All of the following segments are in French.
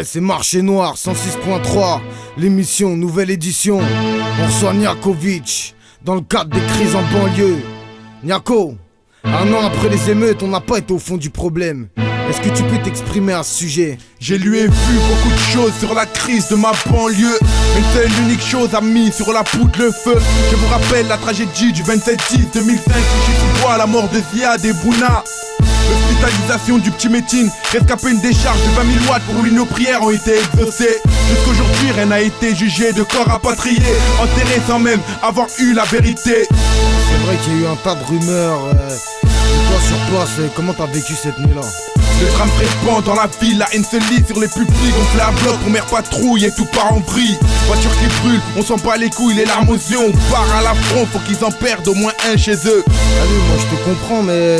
C'est Marché Noir 106.3, l'émission, nouvelle édition. On reçoit Niakovic dans le cadre des crises en banlieue. Niako, un an après les émeutes, on n'a pas été au fond du problème. Est-ce que tu peux t'exprimer à ce sujet? J'ai lu et vu beaucoup de choses sur la crise de ma banlieue. Une seule unique chose a mis sur la poudre le feu. Je vous rappelle la tragédie du 27-10-2005 qui sous bois la mort de Ziad et Bouna. L'hospitalisation du petit Métine, rescapé une décharge de 20 000 watts pour lui, nos prières ont été exaucées. Jusqu'aujourd'hui, rien n'a été jugé de corps rapatrié, enterré sans même avoir eu la vérité. C'est vrai qu'il y a eu un tas de rumeurs. Toi sur place, comment t'as vécu cette nuit-là? Le drame se répand dans la ville, la haine se lit sur les pupilles. On fait un bloc, première patrouille et tout part en vrille. Voiture qui brûle, on s'en bat les couilles, les larmes aux yeux. On part à l'affront, faut qu'ils en perdent au moins un chez eux. Allez, moi je te comprends, mais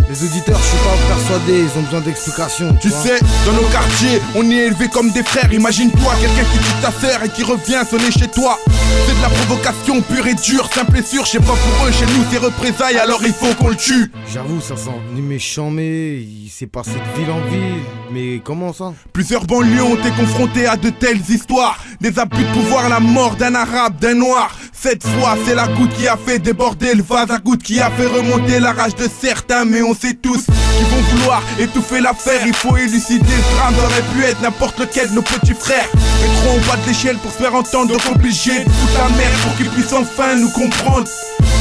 les auditeurs, je suis pas persuadé, ils ont besoin d'explications. Tu sais, dans nos quartiers, on est élevés comme des frères. Imagine-toi quelqu'un qui quitte ta sœur et qui revient sonner chez toi. C'est de la provocation pure et dure, simple et sûr. Je sais pas pour eux, chez nous c'est représailles, alors il faut qu'on le tue. J'avoue, ça sent venu méchant, mais il s'est passé de ville en ville. Mais comment ça? Plusieurs banlieues ont été confrontées à de telles histoires. Des abus de pouvoir, la mort d'un arabe, d'un noir. Cette fois, c'est la goutte qui a fait déborder le vase à goutte, qui a fait remonter la rage de certains. Mais on sait tous qu'ils vont vouloir étouffer l'affaire. Il faut élucider ce drame, ça aurait pu être n'importe lequel de nos petits frères. Mais trop en bas de l'échelle pour se faire entendre, donc obligé de foutre la merde pour qu'ils puissent enfin nous comprendre.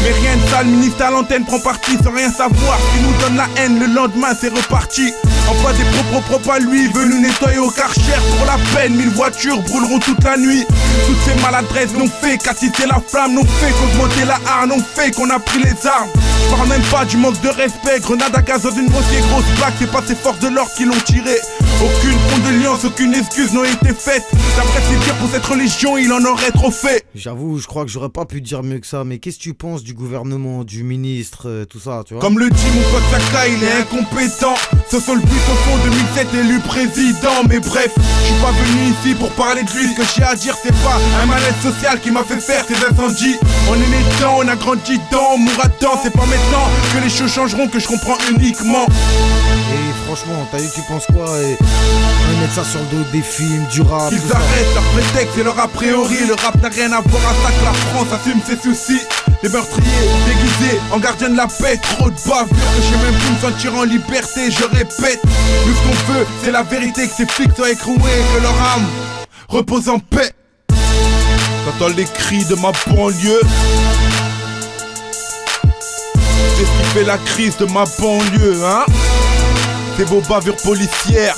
Mais rien de ça, le ministre à l'antenne prend parti sans rien savoir. Ce qui nous donne la haine, le lendemain c'est reparti. Envoie des propres à lui, veut nous nettoyer au Karcher. Pour la peine, 1000 voitures brûleront toute la nuit. Toutes ces maladresses n'ont fait qu'attiser la flamme, n'ont fait qu'augmenter la harne, n'ont fait qu'on a pris les armes. Je parle même pas du manque de respect, grenade à gaz dans une moitié grosse plaque, c'est pas ces forces de l'ordre qui l'ont tiré. Aucune condoléance, aucune excuse n'ont été faites. D'après ses dires, pour cette religion, il en aurait trop fait. J'avoue, je crois que j'aurais pas pu dire mieux que ça, mais qu'est-ce que tu penses du gouvernement, du ministre, tout ça, tu vois? Comme le dit mon pote Saka, il est incompétent. Ce sont le but au fond 2007 élu président. Mais bref, je suis pas venu ici pour parler de lui. Ce que j'ai à dire, c'est pas un malaise social qui m'a fait faire ces incendies. On est né dedans, on a grandi dedans, on mourra dedans. C'est pas maintenant que les choses changeront que je comprends uniquement. Et franchement, t'as vu, tu penses quoi? On va mettre ça sur le dos des films, du rap. Qu'ils arrêtent leur prétexte et leur a priori. Le rap n'a rien à voir à ça que la France assume ses soucis. Les meurtriers déguisés en gardiens de la paix. Trop de bavures que je sais même plus me sentir en liberté. Je répète, nous ce qu'on veut c'est la vérité. Que ces flics soient écroués et que leur âme repose en paix. T'entends les cris de ma banlieue, c'est ce qui fait la crise de ma banlieue, hein. C'est vos bavures policières.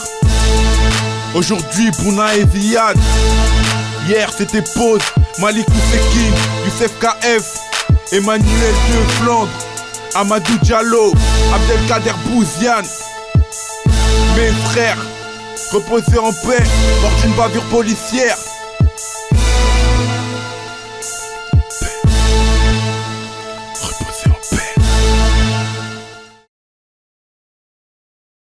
Aujourd'hui Bouna et Ziad. Hier c'était Pose, Malik Oussekine, Youssef KF, Emmanuel de Flandre, Amadou Diallo, Abdelkader Bouziane. Mes frères, reposez en paix, mort d'une bavure policière.